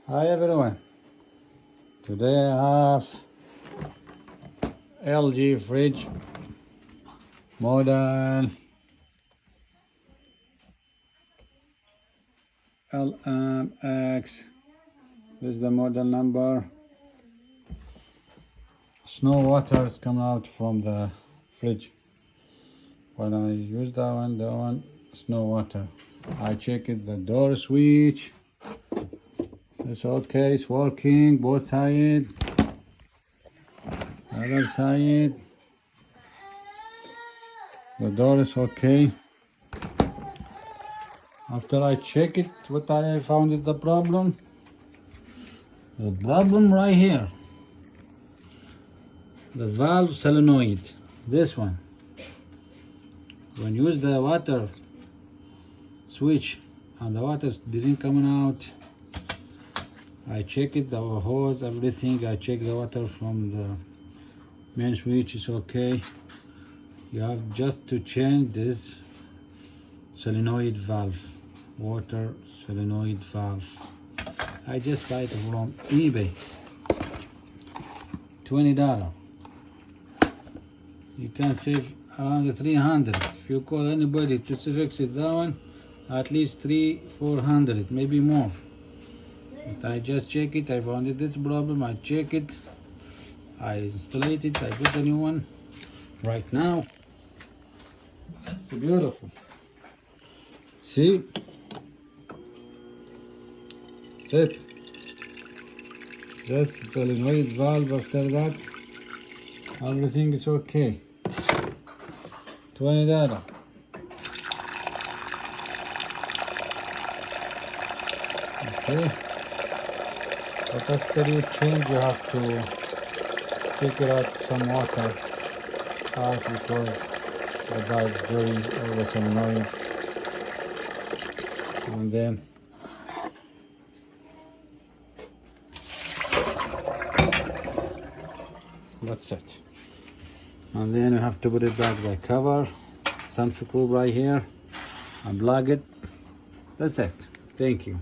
Hi everyone. Today I have LG fridge, model LMX. This is the model number. Snow water is coming out from the fridge. When I use that one, snow water. I check it, the door switch. It's okay, it's working, both sides. Other side. The door is okay. After I check it, what I found is the problem? The problem right here. The valve solenoid. This one. When you use the water switch and the water didn't come out, I check it, the hose, everything. I check the water from the main switch is okay. You have just to change this solenoid valve, water solenoid valve. I just buy it from eBay, $20. You can save around 300. If you call anybody to fix it, that one, at least 300-400, maybe more. But I just check it. I found it this problem. I check it. I install it. I put a new one. Right now, it's beautiful. See? That's it. Just solenoid valve. After that, everything is okay. $20. Okay. But after you change, you have to figure out some water out because the valve joint always annoying. And then that's it. And then you have to put it back by cover, some screw right here, and plug it. That's it. Thank you.